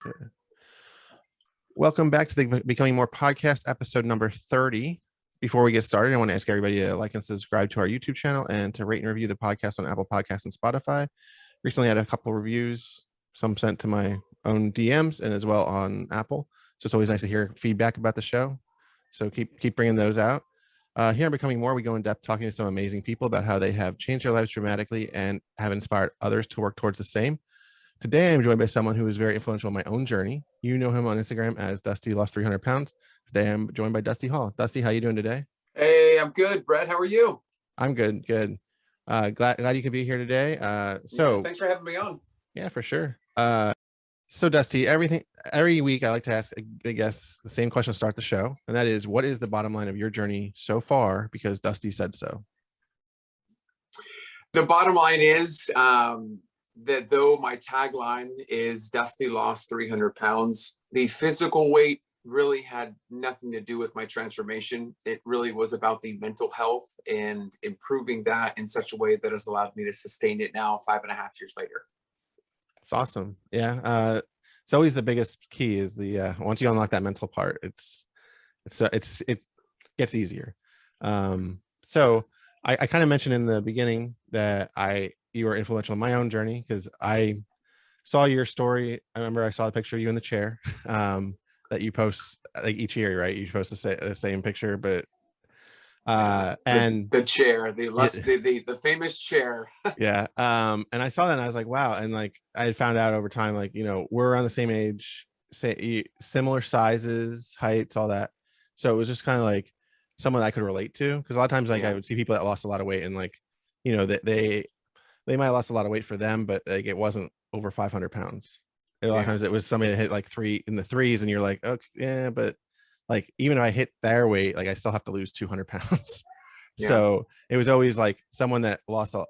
Good. Welcome back to the Becoming More podcast, episode number 30. Before we get started, I want to ask everybody to like and subscribe to our YouTube channel and to rate and review the podcast on Apple Podcasts and Spotify. Recently had a couple reviews, some sent to my own DMs and as well on Apple. So it's always nice to hear feedback about the show. So keep bringing those out. Here on Becoming More, we go in depth talking to some amazing people about how they have changed their lives dramatically and have inspired others to work towards the same. Today, I'm joined by someone who is very influential in my own journey. You know him on Instagram as Dusty Lost 300 Pounds. Today, I'm joined by Dusty Hall. Dusty, how you doing today? Hey, I'm good, Brett. How are you? I'm good. Glad you could be here today. Yeah, thanks for having me on. Yeah, for sure. So Dusty, every week I like to ask I guess the same question to start the show, and that is, what is the bottom line of your journey so far? Because Dusty said so. The bottom line is that though my tagline is Dusty lost 300 pounds, the physical weight really had nothing to do with my transformation. It really was about the mental health and improving that in such a way that has allowed me to sustain it now 5.5 years later. It's awesome. Yeah. It's always the biggest key is the once you unlock that mental part, it gets easier. So I kind of mentioned in the beginning that you were influential in my own journey because I saw your story. I remember I saw the picture of you in the chair that you post like each year, right? You post the same picture, but and the chair, the famous chair. Yeah. And I saw that and I was like, wow. And like I had found out over time, like, we're around the same age, similar sizes, heights, all that. So it was just kind of like someone I could relate to. Cause a lot of times, like I would see people that lost a lot of weight and like, that they might have lost a lot of weight for them, but like it wasn't over 500 pounds. A lot of times it was somebody that hit like in the threes and you're like, okay, yeah, but like, even if I hit their weight, like I still have to lose 200 pounds. So it was always like someone that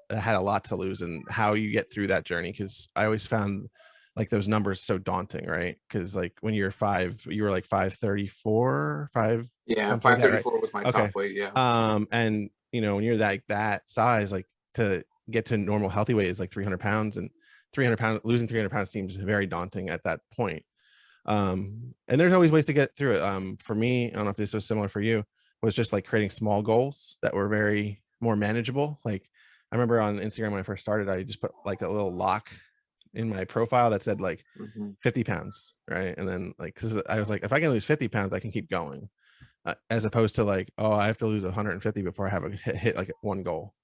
had a lot to lose and how you get through that journey. Cause I always found like those numbers so daunting, right? Cause like when you were like 534, 534 right? Was my top weight. Yeah. And when you're that size, like to get to normal healthy weight is like 300 pounds, and losing 300 pounds seems very daunting at that point. And there's always ways to get through it. For me, I don't know if this was similar for you, was just like creating small goals that were very more manageable. Like I remember on Instagram when I first started, I just put like a little lock in my profile that said like 50 pounds. Right. And then like, cause I was like, if I can lose 50 pounds, I can keep going, as opposed to like, oh, I have to lose 150 before I have a hit like one goal.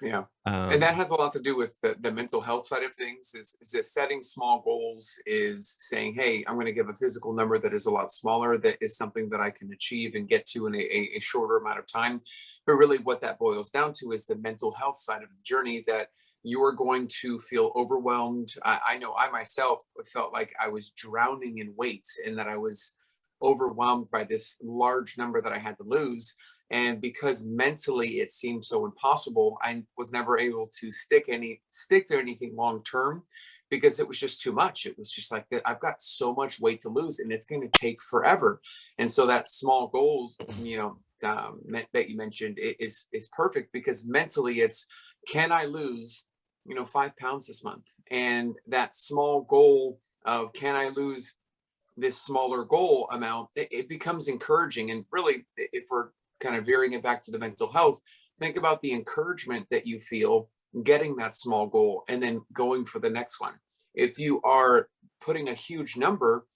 Yeah. And that has a lot to do with the mental health side of things is that setting small goals is saying, hey, I'm going to give a physical number that is a lot smaller, that is something that I can achieve and get to in a shorter amount of time. But really what that boils down to is the mental health side of the journey, that you are going to feel overwhelmed. I know I myself felt like I was drowning in weight and that I was overwhelmed by this large number that I had to lose. And because mentally it seemed so impossible, I was never able to stick to anything long term because it was just too much. It was just like, I've got so much weight to lose and it's going to take forever. And so that small goals, that you mentioned is perfect, because mentally it's, can I lose, 5 pounds this month? And that small goal of, can I lose this smaller goal amount, it becomes encouraging. And really, if we're kind of veering it back to the mental health, think about the encouragement that you feel getting that small goal and then going for the next one. If you are putting a huge number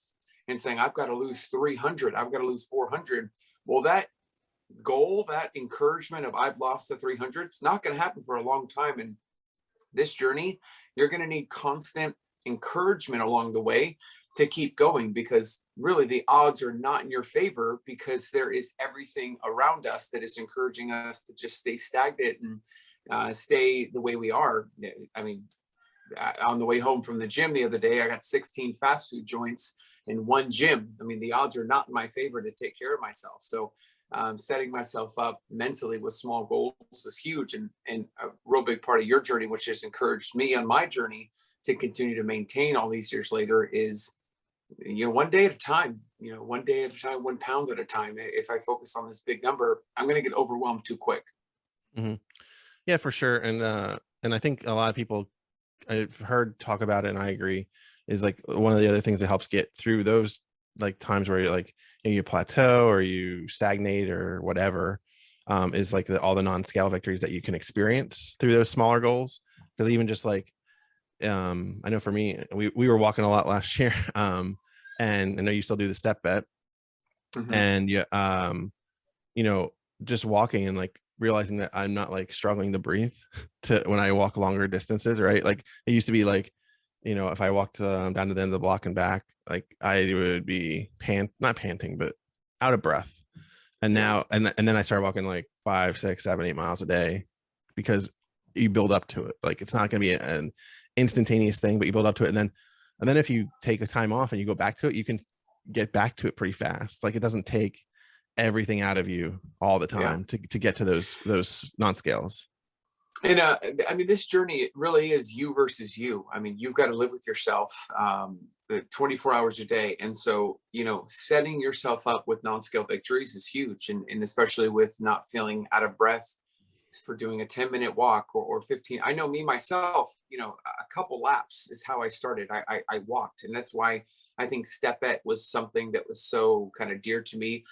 and saying, I've got to lose 300, I've got to lose 400, well, that goal, that encouragement of I've lost the 300, it's not going to happen for a long time. And this journey, you're going to need constant encouragement along the way to keep going, because really the odds are not in your favor, because there is everything around us that is encouraging us to just stay stagnant and stay the way we are. I mean, on the way home from the gym the other day, I got 16 fast food joints in one gym. I mean, the odds are not in my favor to take care of myself. So setting myself up mentally with small goals is huge, and a real big part of your journey, which has encouraged me on my journey to continue to maintain all these years later, is one day at a time, 1 pound at a time. If I focus on this big number, I'm going to get overwhelmed too quick. Mm-hmm. Yeah, for sure. And I think a lot of people I've heard talk about it, and I agree, is like one of the other things that helps get through those like times where you're like, you plateau or you stagnate or whatever, is like all the non-scale victories that you can experience through those smaller goals. Because even just like, I know for me, we were walking a lot last year, and I know you still do the step bet, Mhm. and you know, just walking and like realizing that I'm not like struggling to breathe to when I walk longer distances, right? Like it used to be like, if I walked down to the end of the block and back, like I would be not panting, but out of breath. And Yeah. now, and then I started walking like 5, 6, 7, 8 miles a day, because you build up to it. Like it's not going to be an instantaneous thing, but you build up to it. And then if you take a time off and you go back to it, you can get back to it pretty fast. Like it doesn't take everything out of you all the Yeah. time to get to those non-scales. And I mean, this journey, it really is you versus you. I mean, you've got to live with yourself 24 hours a day. And so, setting yourself up with non-scale victories is huge. And especially with not feeling out of breath for doing a 10-minute walk or 15. I know me myself, a couple laps is how I started. I walked. And that's why I think stepette was something that was so kind of dear to me,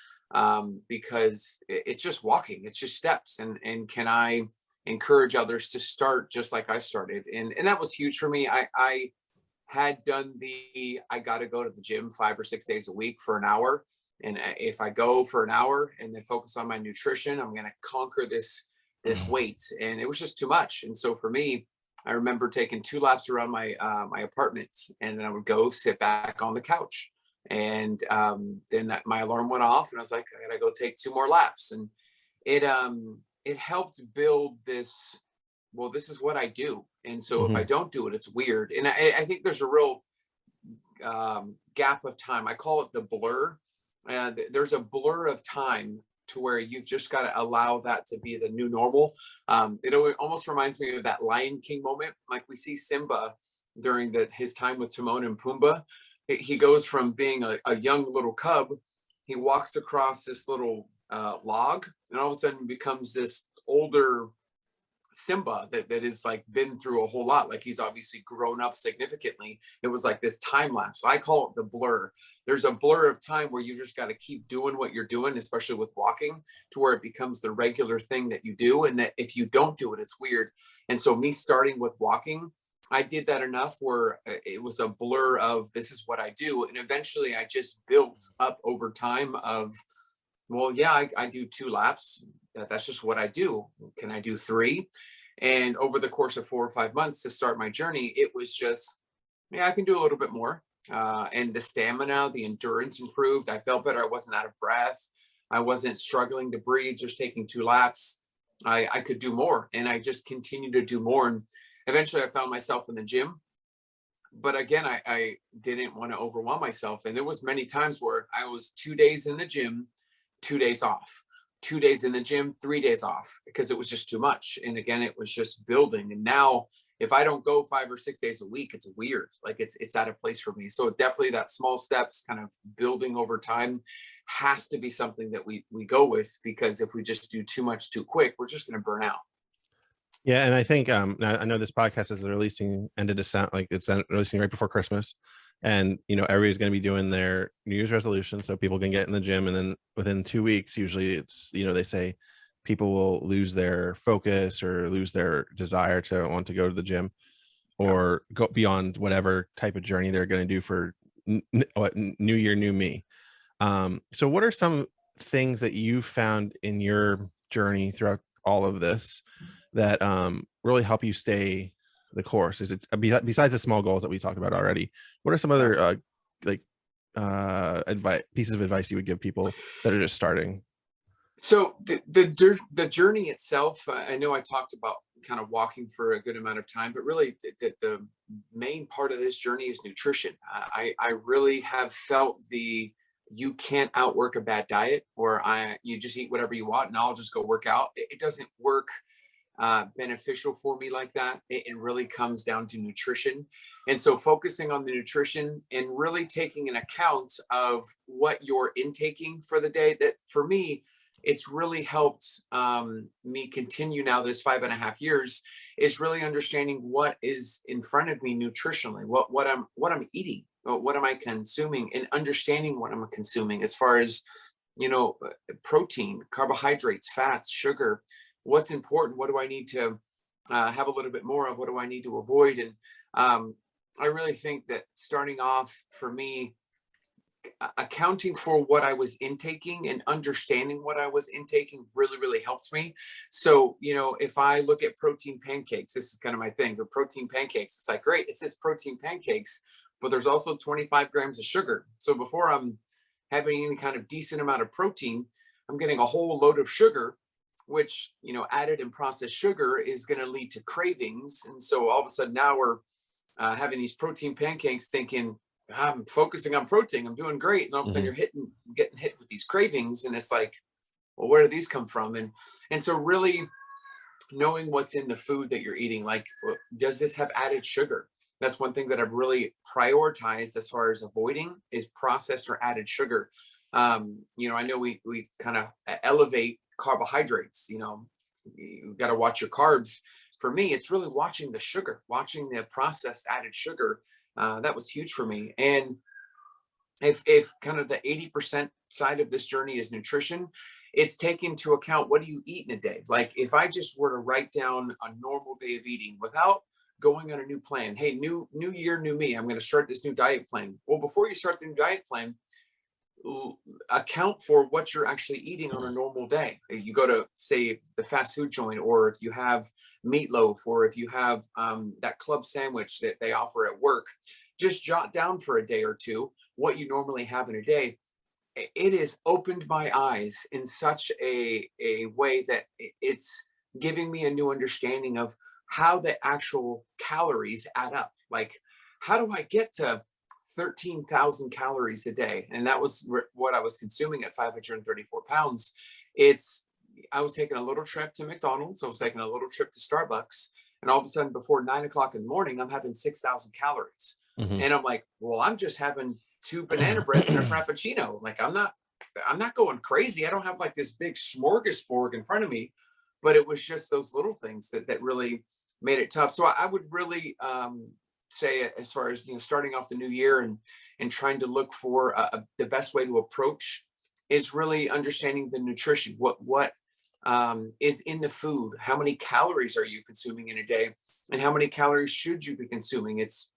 because it's just walking, it's just steps. And can I encourage others to start just like I started? And that was huge for me. I had done I got to go to the gym 5 or 6 days a week for an hour. And if I go for an hour and then focus on my nutrition, I'm going to conquer this weight. And it was just too much. And so for me, I remember taking 2 laps around my apartment, and then I would go sit back on the couch. And then my alarm went off, and I was like, I gotta go take 2 more laps. And it helped build this. Well, this is what I do, and so if I Mm-hmm. don't do it, it's weird. And I think there's a real gap of time. I call it the blur. There's a blur of time to where you've just got to allow that to be the new normal. It almost reminds me of that Lion King moment. Like we see Simba during his time with Timon and Pumbaa. He goes from being a young little cub, he walks across this little log, and all of a sudden becomes this older Simba that is like been through a whole lot. Like he's obviously grown up significantly. It was like this time lapse. So I call it the blur. There's a blur of time where you just got to keep doing what you're doing, especially with walking, to where it becomes the regular thing that you do. And that if you don't do it, it's weird. And so me starting with walking, I did that enough where it was a blur of this is what I do. And eventually I just built up over time of, well, yeah, I do 2 laps. That's just what I do. Can I do 3? And over the course of 4 or 5 months to start my journey, it was just, yeah, I can do a little bit more. And the stamina, the endurance improved. I felt better. I wasn't out of breath. I wasn't struggling to breathe, just taking 2 laps. I could do more. And I just continued to do more. And eventually I found myself in the gym. But again, I didn't want to overwhelm myself. And there was many times where I was 2 days in the gym, 2 days off, 2 days in the gym, 3 days off, because it was just too much. And again, it was just building. And now if I don't go 5 or 6 days a week, it's weird. Like it's out of place for me. So definitely that small steps kind of building over time has to be something that we go with, because if we just do too much too quick, we're just going to burn out. Yeah, and I think I know this podcast is releasing end of December, like it's releasing right before Christmas, and everybody's going to be doing their New Year's resolution, so people can get in the gym, and then within 2 weeks, usually it's they say people will lose their focus or lose their desire to want to go to the gym Yeah. or go beyond whatever type of journey they're going to do for New Year, new me. So what are some things that you found in your journey throughout all of this that really help you stay the course? Is it besides the small goals that we talked about already? What are some Yeah. other like advice pieces of advice you would give people that are just starting? So the journey itself, I know I talked about kind of walking for a good amount of time, but really the main part of this journey is nutrition. I really have felt you can't outwork a bad diet, or you just eat whatever you want and I'll just go work out. It doesn't work beneficial for me like that. It really comes down to nutrition. And so focusing on the nutrition and really taking an account of what you're intaking for the day, that for me, it's really helped me continue now this 5.5 years, is really understanding what is in front of me nutritionally, what I'm eating, what am I consuming, and understanding what I'm consuming as far as, protein, carbohydrates, fats, sugar, what's important, what do I need to have a little bit more of, what do I need to avoid. And I really think that starting off for me, accounting for what I was intaking and understanding what I was intaking really, really helped me. So, if I look at protein pancakes, this is kind of my thing, the protein pancakes, it's like, great, it says protein pancakes, but there's also 25 grams of sugar. So before I'm having any kind of decent amount of protein, I'm getting a whole load of sugar, which, added and processed sugar is going to lead to cravings. And so all of a sudden now we're having these protein pancakes thinking, I'm focusing on protein, I'm doing great. And all of a sudden Hmm. you're getting hit with these cravings. And it's like, well, where do these come from? And so really knowing what's in the food that you're eating, like, does this have added sugar? That's one thing that I've really prioritized as far as avoiding is processed or added sugar. I know we kind of elevate carbohydrates, you got to watch your carbs. For me, it's really watching the sugar, watching the processed added sugar. That was huge for me. And if kind of the 80% side of this journey is nutrition, it's taking into account, what do you eat in a day? Like if I just were to write down a normal day of eating without going on a new plan, hey, new year, new me, I'm going to start this new diet plan. Well, before you start the new diet plan, account for what you're actually eating on a normal day. You go to, say, the fast food joint, or if you have meatloaf, or if you have that club sandwich that they offer at work, just jot down for a day or two what you normally have in a day. It has opened my eyes in such a way that it's giving me a new understanding of how the actual calories add up. Like, how do I get to 13,000 calories a day? And that was what I was consuming at 534 pounds. I was taking a little trip to McDonald's, I was taking a little trip to Starbucks, and all of a sudden, before 9 o'clock in the morning, I'm having 6,000 calories. Hmm. And I'm like, well, I'm just having two banana breads and a frappuccino. Like, I'm not going crazy. I don't have like this big smorgasbord in front of me, but it was just those little things that really made it tough. So I would really say, as far as, starting off the new year and trying to look for the best way to approach is really understanding the nutrition. What is in the food? How many calories are you consuming in a day? And how many calories should you be consuming? It's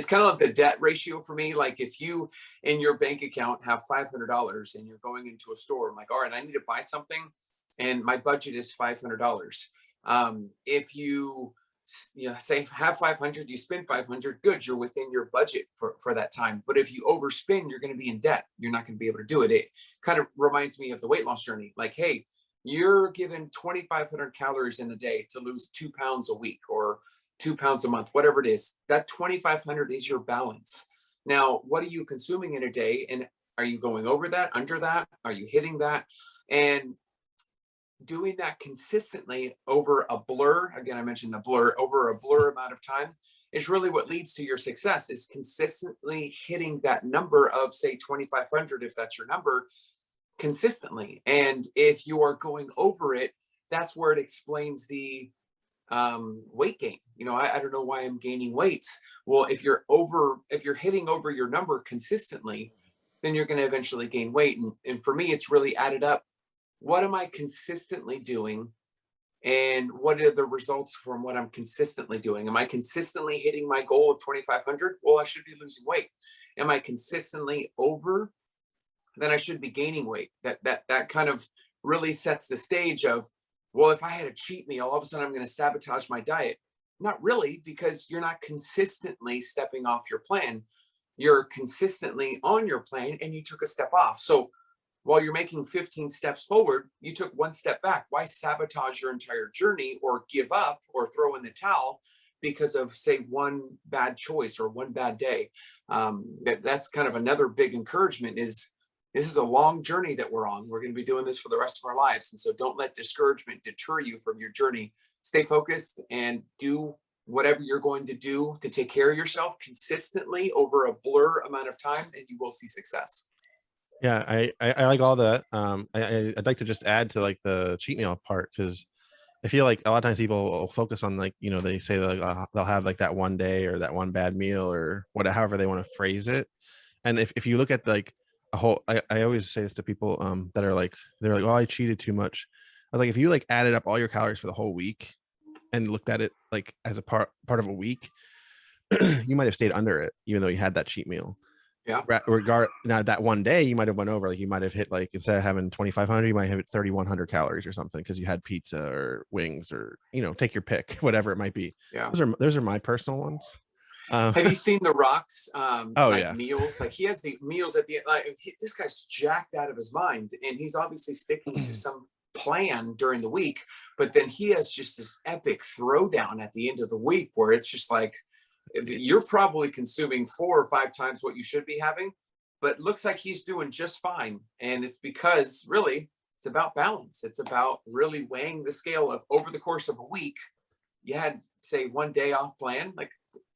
kind of like the debt ratio for me. Like if you in your bank account have $500 and you're going into a store, I'm like, all right, I need to buy something and my budget is $500. If you say have 500, you spend 500, good, you're within your budget for that time. But if you overspend, you're going to be in debt. You're not going to be able to do it. It kind of reminds me of the weight loss journey. Like, hey, you're given 2,500 calories in a day to lose 2 pounds a week or 2 pounds a month, whatever it is. That 2,500 is your balance. Now, what are you consuming in a day? And are you going over that, under that? Are you hitting that? And doing that consistently over a blur, again, I mentioned the blur, over a blur amount of time is really what leads to your success, is consistently hitting that number of, say, 2,500, if that's your number, consistently. And if you are going over it, that's where it explains the weight gain. I don't know why I'm gaining weights. Well, if you're hitting over your number consistently, then you're going to eventually gain weight. And for me, it's really added up. What am I consistently doing? And what are the results from what I'm consistently doing? Am I consistently hitting my goal of 2,500? Well, I should be losing weight. Am I consistently over? Then I should be gaining weight. That kind of really sets the stage of, well, if I had a cheat meal, all of a sudden I'm going to sabotage my diet. Not really, because you're not consistently stepping off your plan. You're consistently on your plan and you took a step off. So while you're making 15 steps forward, you took one step back. Why sabotage your entire journey or give up or throw in the towel because of, say, one bad choice or one bad day? That's kind of another big encouragement is, this is a long journey that we're on. We're going to be doing this for the rest of our lives. And so don't let discouragement deter you from your journey. Stay focused and do whatever you're going to do to take care of yourself consistently over a blur amount of time, and you will see success. Yeah, I like all the I'd like to just add to like the cheat meal part, because I feel like a lot of times people will focus on, like, they say like they'll have like that one day or that one bad meal or whatever, however they want to phrase it. And if you look at like a whole, I always say this to people that are like, they're like, oh, I cheated too much. I was like, if you like added up all your calories for the whole week and looked at it like as a part of a week, you might have stayed under it even though you had that cheat meal. Yeah. Regard now, that one day you might have went over, like you might have hit, like, instead of having 2,500, you might have hit 3,100 calories or something because you had pizza or wings, or take your pick, whatever it might be. Yeah. Those are my personal ones. um Have you seen The Rock's oh like yeah. meals? Like he has the meals at the end. Like this guy's jacked out of his mind, and he's obviously sticking to some plan during the week. But then he has just this epic throwdown at the end of the week where it's just like you're probably consuming 4 or 5 times what you should be having, but it looks like he's doing just fine. And it's because really it's about balance. It's about really weighing the scale of over the course of a week. You had say one day off plan, like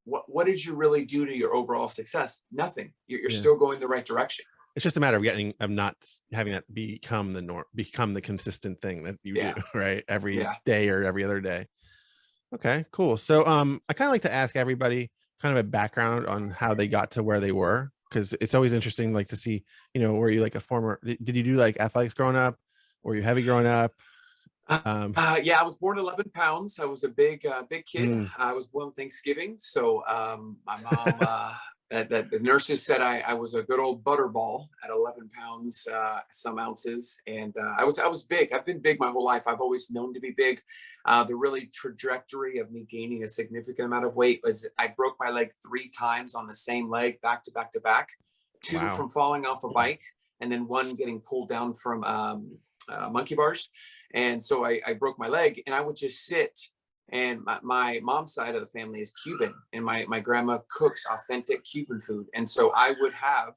what did you really do to your overall success? Nothing. You're Yeah, still going the right direction. it's just a matter of not having that become the norm, become the consistent thing that you do, Yeah. right, every Yeah. day or every other day. Okay, cool. So I kind of like to ask everybody kind of a background on how they got to where they were, because it's always interesting, like, to see, were you like a former, did you do like athletics growing up? Were you heavy growing up? Uh, Um yeah, I was born 11 pounds. I was a big kid. mm, I was born Thanksgiving. So my mom, that the nurses said I was a good old butterball at 11 pounds, some ounces. And I was big. I've been big my whole life. I've always known to be big. The really trajectory of me gaining a significant amount of weight was I broke my leg 3 times on the same leg, back to back to back, two wow. from falling off a bike, and then one getting pulled down from monkey bars. And so I broke my leg, and I would just sit. And my mom's side of the family is Cuban, and my grandma cooks authentic Cuban food. And so I would have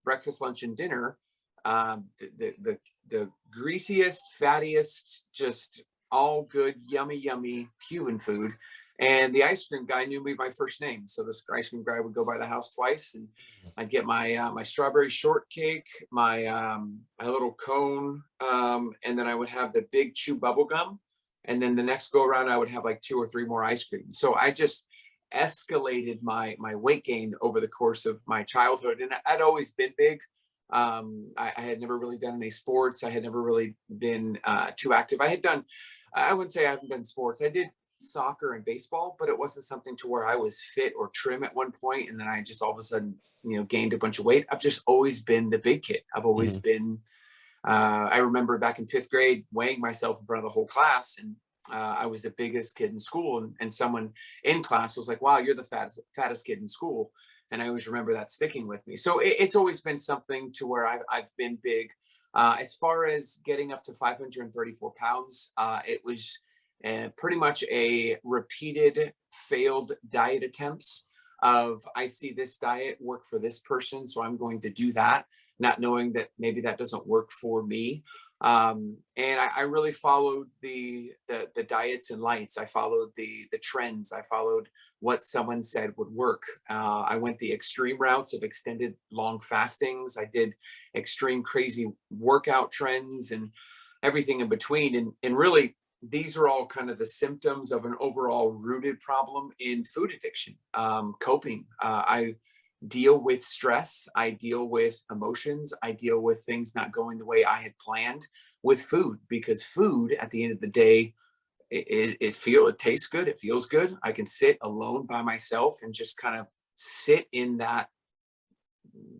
breakfast, lunch, and dinner, the greasiest, fattiest, just all good, yummy, yummy Cuban food. And the ice cream guy knew me by first name, so this ice cream guy would go by the house twice, and I'd get my strawberry shortcake, my little cone, and then I would have the big chew bubble gum, and then the next go around I would have like 2 or 3 more ice creams. So I just escalated my weight gain over the course of my childhood, and I'd always been big. I had never really done any sports. I had never really been too active. I wouldn't say I haven't done sports. I did soccer and baseball, but it wasn't something to where I was fit or trim at one point, and then I just all of a sudden, gained a bunch of weight. I've just always been the big kid. I've always Mhm. been. I remember back in 5th grade weighing myself in front of the whole class, and I was the biggest kid in school, and someone in class was like, "Wow, you're the fattest kid in school." And I always remember that sticking with me. So it's always been something to where I've been big. As far as getting up to 534 pounds, it was pretty much a repeated failed diet attempts of I see this diet work for this person, so I'm going to do that, not knowing that maybe that doesn't work for me. And I really followed the diets and lights. I followed the trends. I followed what someone said would work. I went the extreme routes of extended long fastings. I did extreme crazy workout trends and everything in between. And really, these are all kind of the symptoms of an overall rooted problem in food addiction, coping. I deal with stress. I deal with emotions. I deal with things not going the way I had planned with food, because food at the end of the day, it tastes good. It feels good. I can sit alone by myself and just kind of sit in that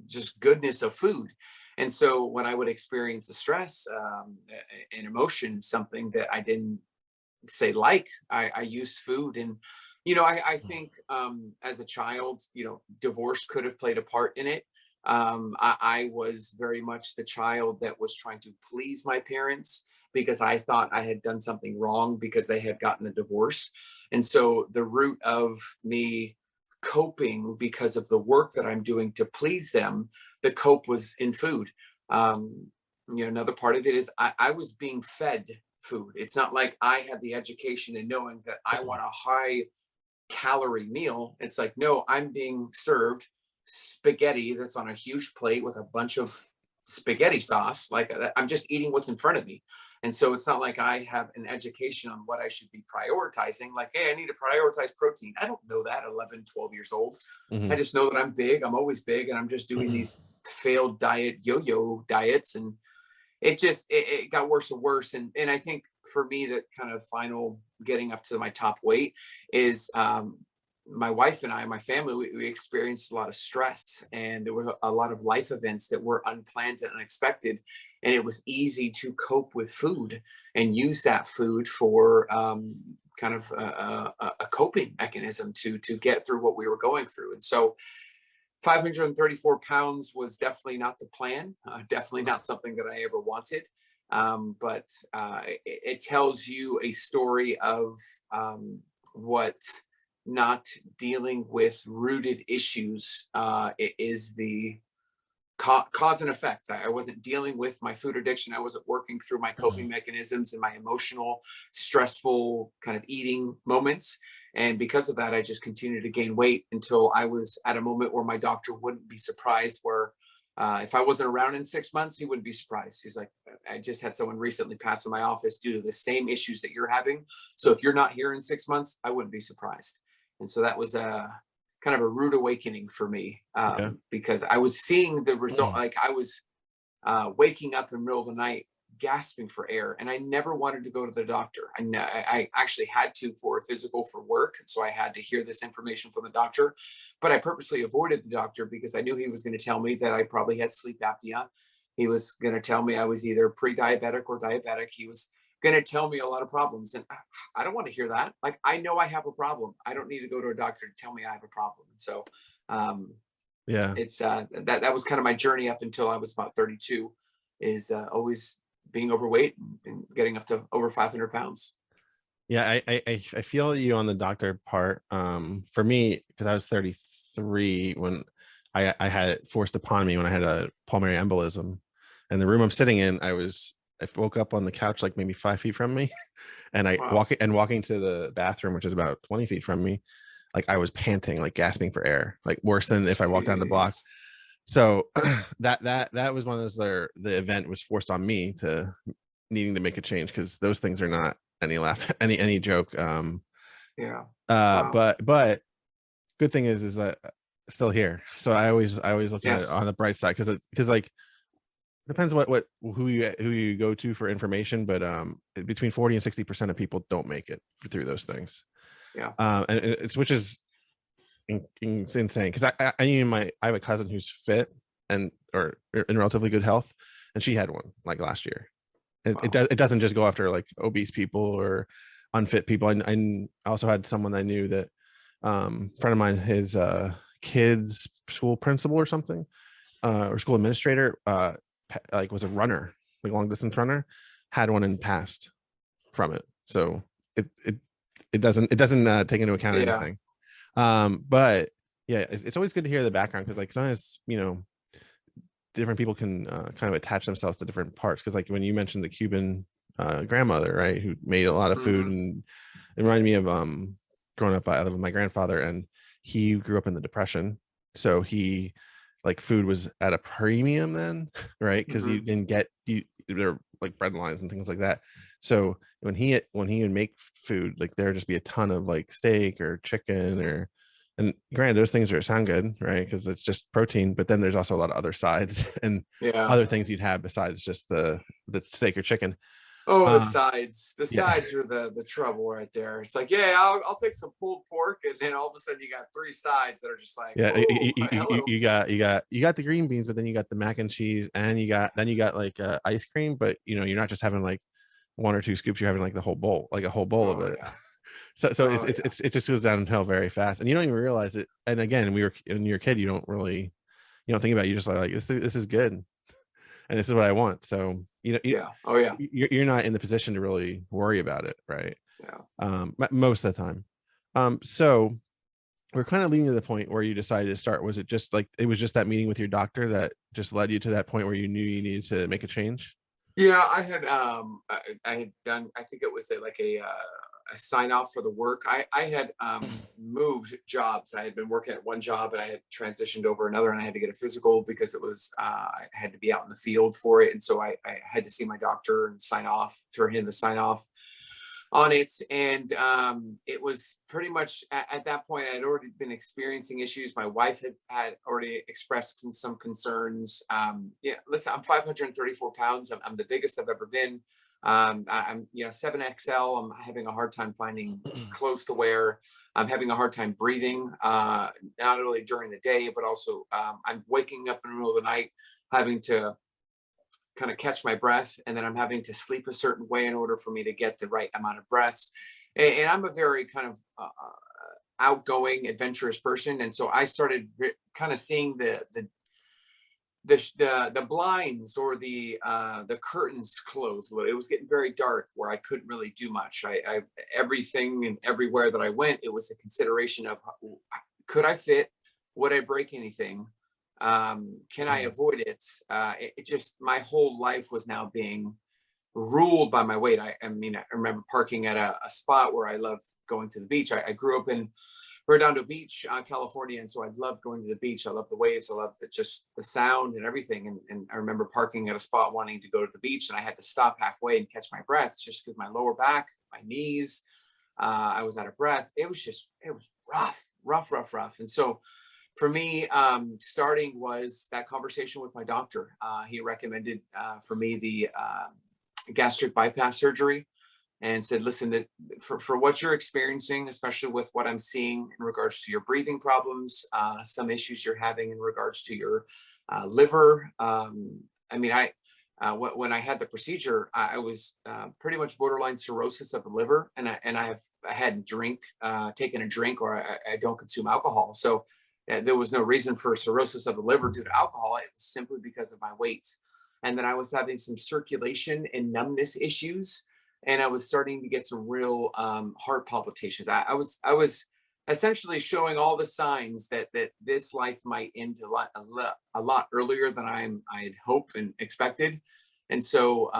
just goodness of food. And so when I would experience the stress, an emotion, something that I didn't say like, I use food. And I think as a child, divorce could have played a part in it. I was very much the child that was trying to please my parents because I thought I had done something wrong because they had gotten a divorce. And so the root of me coping because of the work that I'm doing to please them, the cope was in food. Another part of it is I was being fed food. It's not like I had the education and knowing that I want a high calorie meal. It's like, no, I'm being served spaghetti that's on a huge plate with a bunch of spaghetti sauce. Like I'm just eating what's in front of me. And so it's not like I have an education on what I should be prioritizing. Like, hey, I need to prioritize protein. I don't know that at 11, 12 years old. I Hmm. just know that I'm big. I'm always big. And I'm just doing these failed diet, yo-yo diets. And it got worse and worse. And I think for me, that kind of final getting up to my top weight is my wife and I, my family, we experienced a lot of stress, and there were a lot of life events that were unplanned and unexpected. And it was easy to cope with food and use that food for kind of a coping mechanism to get through what we were going through. And so 534 pounds was definitely not the plan, definitely not something that I ever wanted. But it tells you a story of what not dealing with rooted issues is the cause and effect. I wasn't dealing with my food addiction. I wasn't working through my coping mechanisms and my emotional, stressful kind of eating moments. And because of that, I just continued to gain weight until I was at a moment where my doctor wouldn't be surprised, where if I wasn't around in 6 months, he wouldn't be surprised. He's like, I just had someone recently pass in my office due to the same issues that you're having. So if you're not here in 6 months, I wouldn't be surprised. And so that was a kind of a rude awakening for me, Yeah. because I was seeing the result. Like I was waking up in the middle of the night gasping for air, and I never wanted to go to the doctor. I actually had to for a physical for work, so I had to hear this information from the doctor, but I purposely avoided the doctor because I knew he was going to tell me that I probably had sleep apnea. He was going to tell me I was either pre-diabetic or diabetic. He was going to tell me a lot of problems, and I don't want to hear that. Like, I know I have a problem. I don't need to go to a doctor to tell me I have a problem. And so um, Yeah. it's that was kind of my journey up until I was about 32, is always being overweight and getting up to over 500 pounds. Yeah, I feel you on the doctor part. For me, because I was 33 when I had it forced upon me when I had a pulmonary embolism, and the room I'm sitting in, I woke up on the couch like maybe 5 feet from me, and Wow. walking to the bathroom, which is about 20 feet from me, like I was panting, like gasping for air, like worse than if I walked down the block. Jeez. So that was one of those where the event was forced on me to needing to make a change, because those things are not any laugh any joke. Yeah. Wow. But good thing is that still here. So I always look at it Yes. on the bright side, because like depends what who you go to for information, but between 40 and 60% of people don't make it through those things. Yeah. And it's which is insane, because I have a cousin who's fit and or in relatively good health, and she had one like last year. Wow. It doesn't just go after like obese people or unfit people. I also had someone I knew that friend of mine, his kids school principal or something, or school administrator, like was a runner, like long distance runner, had one and passed from it. So it it it doesn't take into account Yeah. anything. But yeah, it's always good to hear the background, because like sometimes different people can kind of attach themselves to different parts, because like when you mentioned the Cuban grandmother, right, who made a lot of food, Hmm. and it reminded me of growing up. I live with my grandfather, and he grew up in the Depression, so he like food was at a premium then, right, because you Hmm. didn't get you there were like bread lines and things like that. So when he would make food, like there would just be a ton of like steak or chicken, or and granted those things are sound good, right, because it's just protein, but then there's also a lot of other sides and Yeah. other things you'd have besides just the steak or chicken. Oh, the uh sides. The yeah. sides are the trouble right there. It's like, yeah, I'll take some pulled pork, and then all of a sudden you got three sides that are just like, Yeah, oh, hello. you got the green beans, but then you got the mac and cheese, and you got like ice cream, but you're not just having like one or two scoops, you're having like the whole bowl, like a whole bowl of Oh it. yeah. So Oh yeah. it just goes downhill very fast, and you don't even realize it. And again, when you're a kid, you don't think about it. You just like this is good, and this is what I want. So Yeah. Oh yeah. you're not in the position to really worry about it, right? Yeah. Most of the time. So we're kind of leading to the point where you decided to start. Was it just like it was just that meeting with your doctor that just led you to that point where you knew you needed to make a change? Yeah, I had I had done, I think it was like a sign off for the work. I had moved jobs. I had been working at one job and I had transitioned over another, and I had to get a physical because it was I had to be out in the field for it, and so I had to see my doctor and sign off for him to sign off on it. And it was pretty much at that point I had already been experiencing issues. My wife had already expressed some concerns. Yeah, listen, I'm 534 pounds. I'm the biggest I've ever been. I'm 7XL. I'm having a hard time finding clothes to wear. I'm having a hard time breathing, not only during the day, but also I'm waking up in the middle of the night having to kind of catch my breath, and then I'm having to sleep a certain way in order for me to get the right amount of breaths. And I'm a very kind of outgoing, adventurous person, and so I started kind of seeing the blinds or the curtains closed. It was getting very dark where I couldn't really do much. I everything and everywhere that I went, it was a consideration of could I fit? Would I break anything? Can I avoid it? It just, my whole life was now being ruled by my weight. I mean, I remember parking at a spot where I love going to the beach. I grew up in Redondo Beach, California, and so I love going to the beach. I love the waves. I love just the sound and everything. And I remember parking at a spot wanting to go to the beach, and I had to stop halfway and catch my breath just because my lower back, my knees, I was out of breath. It was rough. And so for me, starting was that conversation with my doctor. He recommended for me the gastric bypass surgery, and said, listen, for what you're experiencing, especially with what I'm seeing in regards to your breathing problems, some issues you're having in regards to your liver. I mean, when I had the procedure, I was pretty much borderline cirrhosis of the liver, and I hadn't taken a drink, or I don't consume alcohol. So there was no reason for cirrhosis of the liver due to alcohol. It was simply because of my weight. And then I was having some circulation and numbness issues, and I was starting to get some real heart palpitations. I was essentially showing all the signs that this life might end a lot earlier than I'd hoped and expected. And so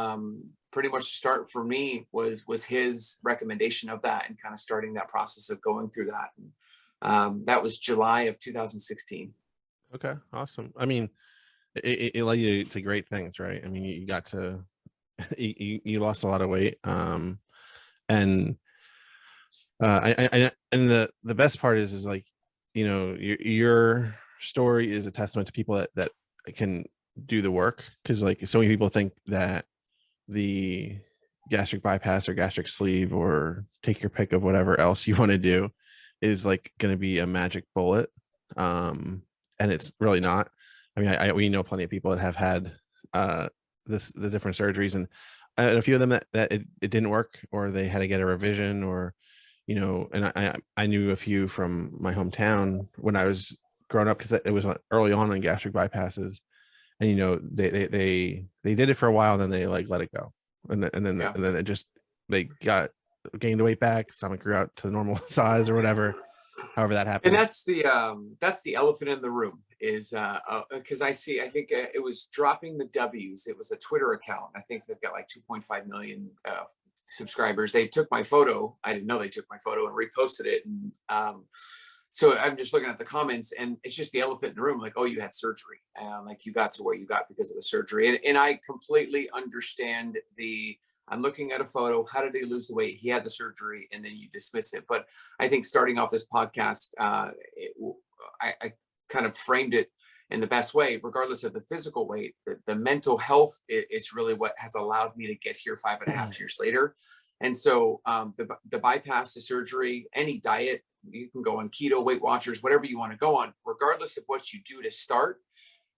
pretty much the start for me was his recommendation of that, and kind of starting that process of going through that. And that was July of 2016. Okay, awesome. I mean, it led you to great things, right? I mean, you got to you lost a lot of weight, and and the best part is like, your story is a testament to people that can do the work, because like so many people think that the gastric bypass or gastric sleeve, or take your pick of whatever else you want to do, is like going to be a magic bullet, and it's really not. I mean, we know plenty of people that have had the different surgeries, and a few of them that it didn't work, or they had to get a revision, or and I knew a few from my hometown when I was growing up, because it was early on in gastric bypasses, and they did it for a while, and then they like let it go, Yeah. and then it just, they gained the weight back, stomach grew out to the normal size or whatever, however that And happened. that's the elephant in the room, is because I think it was dropping the W's. It was a Twitter account. I think they've got like 2.5 million subscribers. They took my photo. I didn't know they took my photo and reposted it. And so I'm just looking at the comments, and it's just the elephant in the room. Like, oh, you had surgery. Like, you got to where you got because of the surgery. And I completely understand I'm looking at a photo. How did he lose the weight? He had the surgery, and then you dismiss it. But I think starting off this podcast, I kind of framed it in the best way. Regardless of the physical weight, the mental health is really what has allowed me to get here 5.5 years later. And so the bypass, the surgery, any diet, you can go on keto, Weight Watchers, whatever you want to go on, regardless of what you do to start.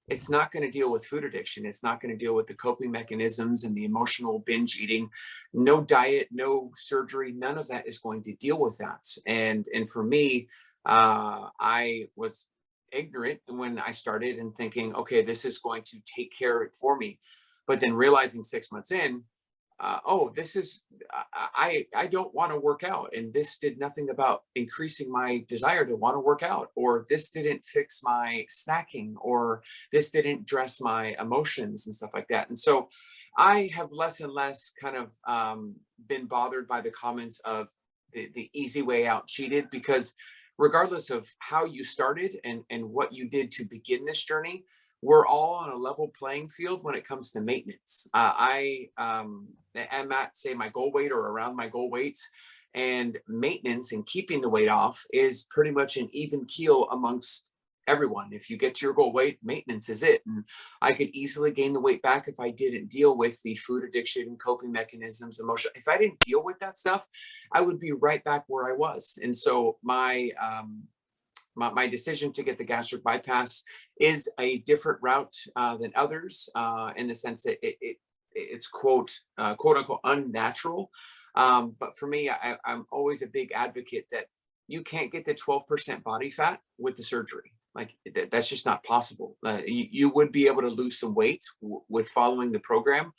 It's not going to deal with food addiction. It's not going to deal with the coping mechanisms and the emotional binge eating. No diet, no surgery, none of that is going to deal with that. And for me, I was ignorant when I started, and thinking, okay, this is going to take care of it for me. But then realizing 6 months in, oh, this is, I don't want to work out, and this did nothing about increasing my desire to want to work out, or this didn't fix my snacking, or this didn't address my emotions and stuff like that. And so I have less and less kind of been bothered by the comments of the easy way out cheated, because regardless of how you started and what you did to begin this journey, we're all on a level playing field when it comes to maintenance. I am at, say, my goal weight or around my goal weights, and maintenance and keeping the weight off is pretty much an even keel amongst everyone. If you get to your goal weight, maintenance is it. And I could easily gain the weight back if I didn't deal with the food addiction, coping mechanisms, emotion. If I didn't deal with that stuff, I would be right back where I was. And so my decision to get the gastric bypass is a different route than others, in the sense that it's quote unquote unnatural. But for me, I'm always a big advocate that you can't get the 12% body fat with the surgery. Like that's just not possible. You would be able to lose some weight with following the program,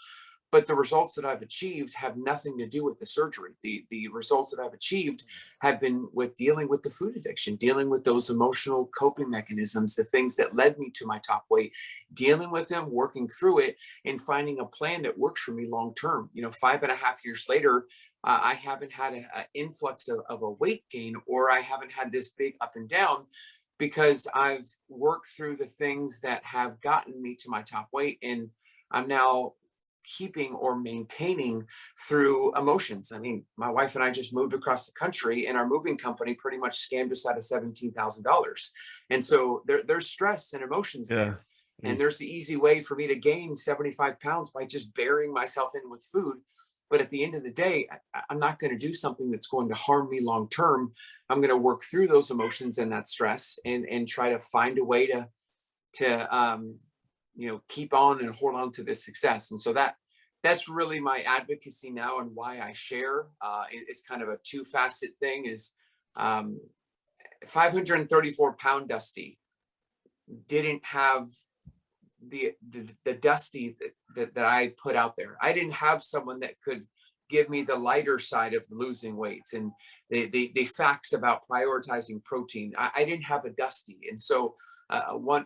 but the results that I've achieved have nothing to do with the surgery. The results that I've achieved have been with dealing with the food addiction, dealing with those emotional coping mechanisms, the things that led me to my top weight, dealing with them, working through it, and finding a plan that works for me long term. 5.5 years later, I haven't had an influx of a weight gain, or I haven't had this big up and down, because I've worked through the things that have gotten me to my top weight, and I'm now keeping or maintaining through emotions. I mean, my wife and I just moved across the country, and our moving company pretty much scammed us out of $17,000. And so there's stress and emotions Yeah. there. And there's the easy way for me to gain 75 pounds by just burying myself in with food. But at the end of the day, I'm not going to do something that's going to harm me long term. I'm going to work through those emotions and that stress, and try to find a way to keep on and hold on to this success. And so that's really my advocacy now, and why I share. It's kind of a two-facet thing. Is 534-pound Dusty didn't have the Dusty that I put out there. I didn't have someone that could give me the lighter side of losing weights and the facts about prioritizing protein. I didn't have a Dusty. And so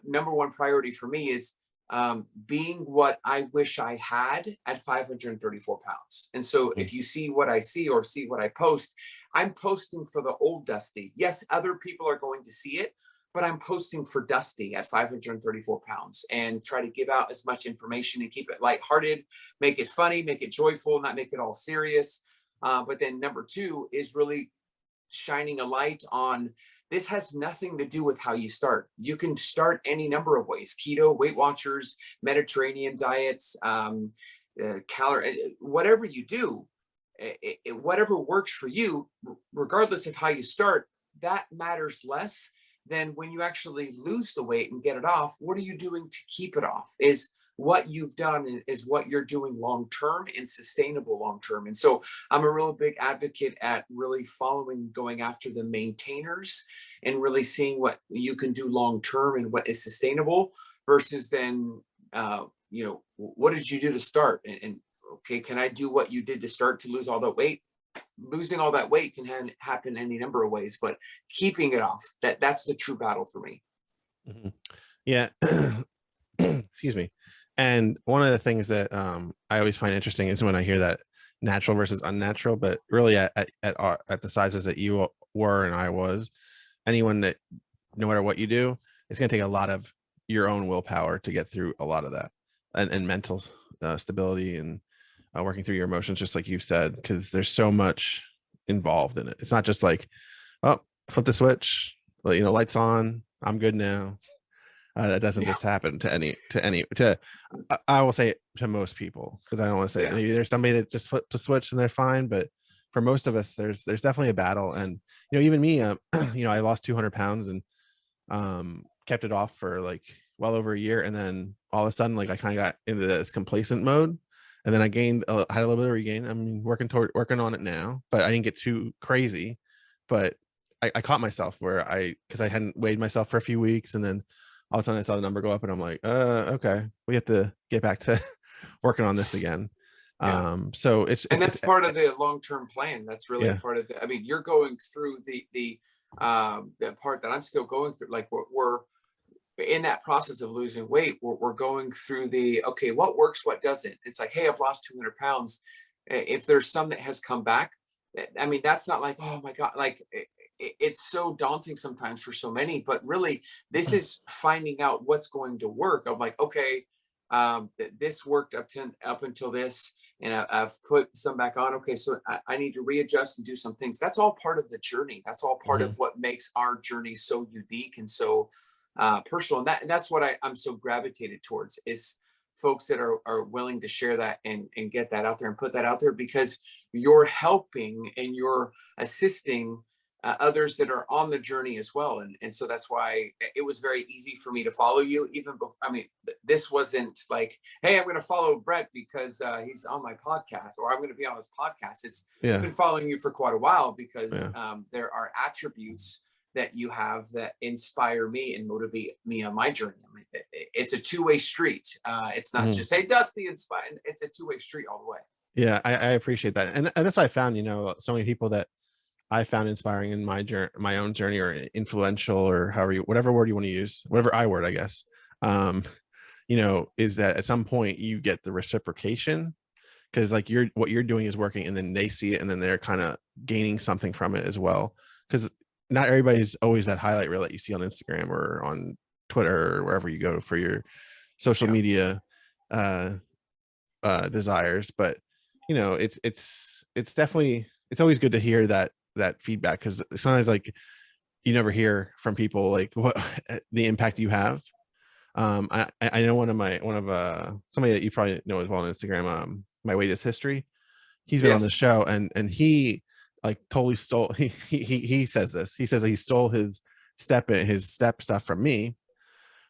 number one priority for me is being what I wish I had at 534 pounds. And so if you see what I see or see what I post, I'm posting for the old Dusty. Yes, other people are going to see it, but I'm posting for Dusty at 534 pounds, and try to give out as much information and keep it lighthearted, make it funny, make it joyful, not make it all serious. But then number two is really shining a light on, this has nothing to do with how you start. You can start any number of ways: keto, Weight Watchers, Mediterranean diets, calorie, whatever you do, whatever works for you, regardless of how you start, that matters less than when you actually lose the weight and get it off. What are you doing to keep it off? Is what you've done is what you're doing long term and sustainable long term. And so I'm a real big advocate at really going after the maintainers, and really seeing what you can do long term and what is sustainable, versus then what did you do to start, and okay, can I do what you did to start to lose all that weight? Losing all that weight can happen any number of ways, but keeping it off, that's the true battle for me. Mm-hmm. Yeah. Excuse me. And one of the things that I always find interesting is when I hear that natural versus unnatural, but really at the sizes that you were and I was, anyone that, no matter what you do, it's going to take a lot of your own willpower to get through a lot of that, and mental stability, and working through your emotions, just like you said, because there's so much involved in it. It's not just like, oh, flip the switch, lights on, I'm good now. That doesn't just happen to I will say to most people, because I don't want to say maybe there's somebody that just flipped the switch and they're fine, but for most of us, there's definitely a battle. And even me, I lost 200 pounds and kept it off for like well over a year, and then all of a sudden, like, I kind of got into this complacent mode, and then I had a little bit of regain. I'm working on it now, but I didn't get too crazy. But I caught myself because I hadn't weighed myself for a few weeks, and then all of a sudden I saw the number go up, and I'm like, okay, we have to get back to working on this again. Yeah. So that's part of the long-term plan. That's really yeah. part of I mean, you're going through the part that I'm still going through. Like we're in that process of losing weight. We're going through okay, what works, what doesn't. It's like, hey, I've lost 200 pounds. If there's some that has come back, I mean, that's not like, oh my God, like it's so daunting sometimes for so many, but really this is finding out what's going to work. I'm like, okay, this worked up until this, and I've put some back on. Okay, so I need to readjust and do some things. That's all part of the journey. That's all part Mhm. of what makes our journey so unique and so personal. And that's what I'm so gravitated towards, is folks that are willing to share that and get that out there and put that out there, because you're helping and you're assisting others that are on the journey as well. And so that's why it was very easy for me to follow you even before. I mean, this wasn't like, hey, I'm going to follow Brett because he's on my podcast, or I'm going to be on his podcast. I've Yeah. been following you for quite a while because Yeah. there are attributes that you have that inspire me and motivate me on my journey. I mean, it's a two-way street. It's not Mhm. just, hey, Dusty, inspire. It's a two-way street all the way. Yeah, I appreciate that, and that's what I found. So many people that I found inspiring in my own journey, or influential, or however whatever word you want to use, whatever I word, I guess. Um, is that at some point you get the reciprocation, because like what you're doing is working, and then they see it, and then they're kind of gaining something from it as well. Because not everybody's always that highlight reel that you see on Instagram or on Twitter or wherever you go for your social Yeah. media uh desires. But it's definitely, it's always good to hear that feedback, because sometimes like you never hear from people like what the impact you have. I know one of somebody that you probably know as well on Instagram, my weight is history. He's been on the Yes. show, and he like totally stole, he says this, he says that he stole his step stuff from me,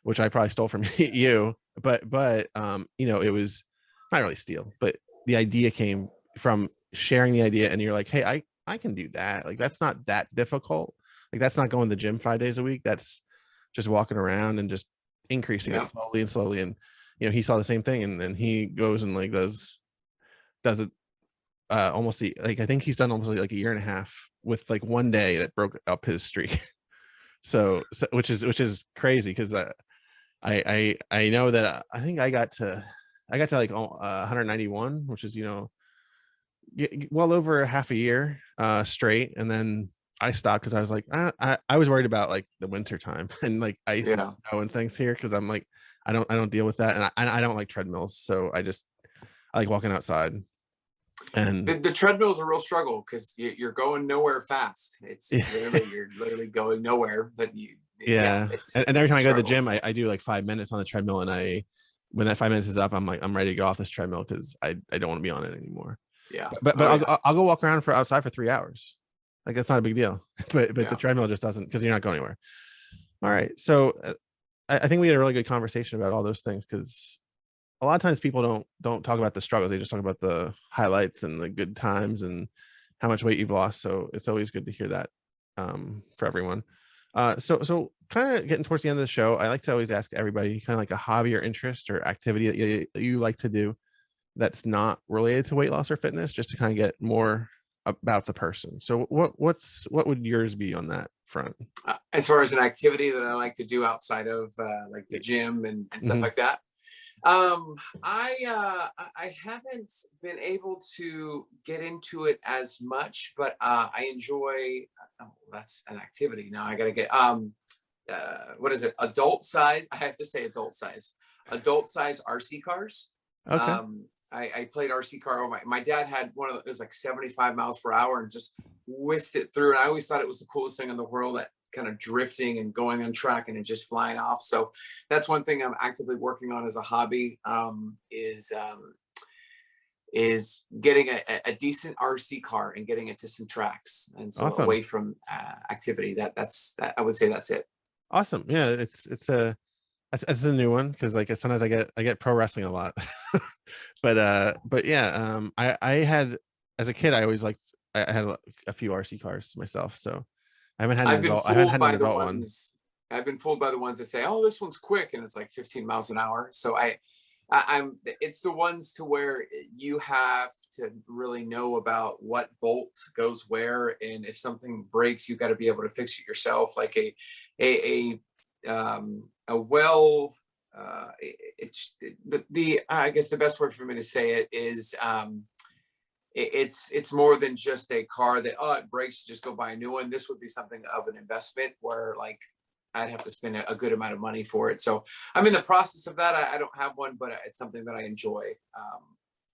which I probably stole from you. But it was not really steal, but the idea came from sharing the idea, and you're like, hey, I can do that. Like, that's not that difficult. Like, that's not going to the gym 5 days a week. That's just walking around and just increasing it Yeah. slowly and slowly. And he saw the same thing, and then he goes and like does it like, I think he's done almost like a year and a half with like one day that broke up his streak. So which is crazy, because I know that I think I got to like 191, which is well over half a year straight, and then I stopped because I was like, I was worried about like the winter time and like ice and Yeah. snow and things here, because I'm like, I don't deal with that, and I don't like treadmills, so I like walking outside. And The treadmill is a real struggle because you're going nowhere fast. You're literally going nowhere. But yeah, yeah, and, it's every a time I go to the struggle. gym, I do like 5 minutes on the treadmill, and when that 5 minutes is up, I'm like, I'm ready to get off this treadmill, because I don't want to be on it anymore. Yeah. But Oh I'll yeah. I'll go walk around for outside for 3 hours. Like, that's not a big deal. But the Yeah. treadmill just doesn't, because you're not going anywhere. All right, so I think we had a really good conversation about all those things, because a lot of times people don't talk about the struggles. They just talk about the highlights and the good times and how much weight you've lost. So it's always good to hear that for everyone. So kind of getting towards the end of the show, I like to always ask everybody kind of like a hobby or interest or activity that you like to do that's not related to weight loss or fitness, just to kind of get more about the person. So what would yours be on that front? As far as an activity that I like to do outside of like the gym and stuff Mm-hmm. like that, I haven't been able to get into it as much, but I enjoy. Oh, that's an activity. Now I gotta get what is it? Adult size. I have to say adult size. Adult size RC cars. Okay. I played RC car. My dad had one of it was like 75 miles per hour and just whisked it through. And I always thought it was the coolest thing in the world, that kind of drifting and going on track and it just flying off. So that's one thing I'm actively working on as a hobby, is getting a decent RC car and getting it to some tracks. And so Awesome. away from activity, I would say that's it. Awesome. Yeah, that's a new one, because like sometimes I get pro wrestling a lot. But yeah, I had, as a kid, I always liked, I had a few RC cars myself, so I've been I haven't fooled had an by the adult one. ones. I've been fooled by the ones that say, "Oh, this one's quick," and it's like 15 miles an hour. So I'm. It's the ones to where you have to really know about what bolt goes where, and if something breaks, you got to be able to fix it yourself. Like a well. It's the I guess the best word for me to say it is it's more than just a car that, oh, it breaks, just go buy a new one. This would be something of an investment where like I'd have to spend a good amount of money for it. So I'm in the process of that. I don't have one, but it's something that I enjoy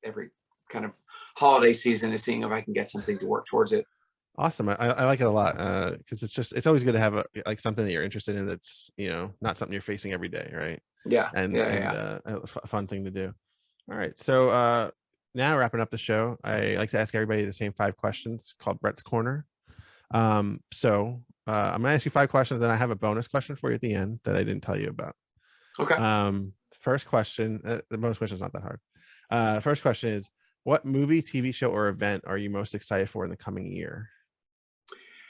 every kind of holiday season, is seeing if I can get something to work towards it. Awesome. I like it a lot because it's always good to have like something that you're interested in that's, you know, not something you're facing every day, right? Yeah, And yeah, yeah. a fun thing to do. All right. So now wrapping up the show, I like to ask everybody the same 5 questions called Brett's Corner. So I'm gonna ask you 5 questions, and I have a bonus question for you at the end that I didn't tell you about. Okay. First question, the bonus question is not that hard. First question is, what movie, TV show, or event are you most excited for in the coming year?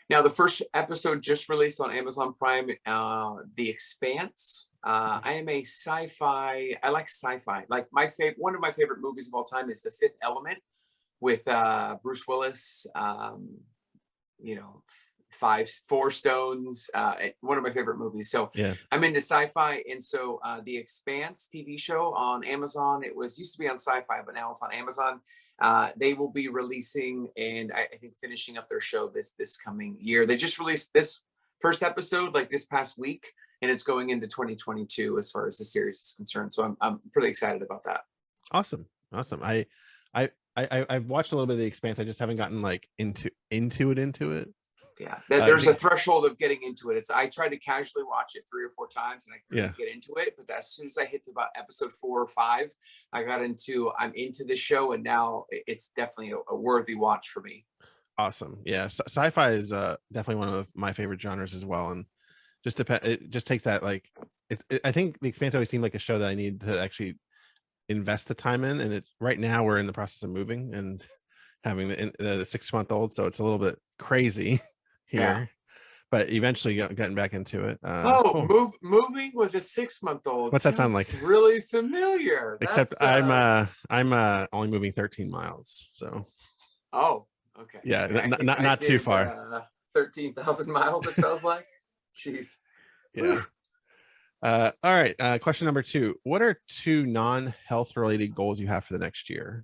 Now, the first episode just released on Amazon Prime, The Expanse. I am a sci-fi. I like sci-fi. Like one of my favorite movies of all time is The Fifth Element with Bruce Willis. You know, Four Stones. One of my favorite movies. So Yeah. I'm into sci-fi, and so The Expanse TV show on Amazon. It used to be on Sci-Fi, but now it's on Amazon. They will be releasing, and I think finishing up their show this coming year. They just released this first episode like this past week, and it's going into 2022 as far as the series is concerned. So I'm pretty excited about that. Awesome. I've watched a little bit of The Expanse. I just haven't gotten like into it. Yeah, there's a threshold of getting into it. I tried to casually watch it 3 or 4 times, and I couldn't get into it. But as soon as I hit to about episode 4 or 5, I'm into the show, and now it's definitely a worthy watch for me. Awesome. Yeah, sci-fi is definitely one of my favorite genres as well, and it just takes that like I think The Expanse always seemed like a show that I need to actually invest the time in, and right now we're in the process of moving and having the 6-month-old, so it's a little bit crazy here, but eventually getting back into it. Cool. Moving with a 6-month-old. What's that sound like? Really familiar. Except I'm only moving 13 miles, so. Oh, okay. Yeah, okay. not too far. 13,000 miles, it feels like. Jeez. Yeah. All right. Question number 2. What are 2 non-health related goals you have for the next year?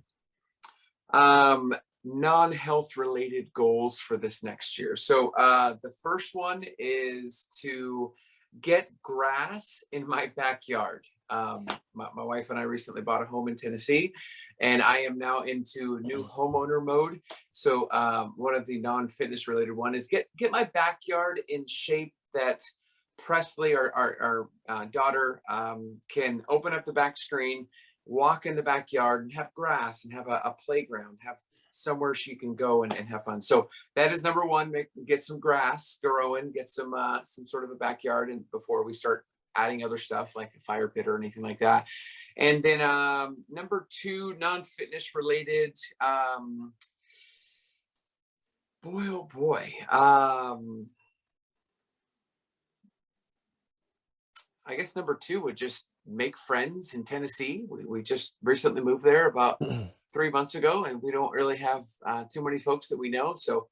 Non-health related goals for this next year. So the first one is to get grass in my backyard. My wife and I recently bought a home in Tennessee, and I am now into new homeowner mode. So one of the non-fitness related one is get my backyard in shape that Presley, our daughter, can open up the back screen, walk in the backyard, and have grass, and have a playground, have somewhere she can go and have fun. So that is number one. Get some grass growing, get some sort of a backyard, and before we start adding other stuff like a fire pit or anything like that. And then number 2, non-fitness related. Boy, oh boy. I guess number 2 would just make friends in Tennessee. We just recently moved there about 3 months ago, and we don't really have too many folks that we know. So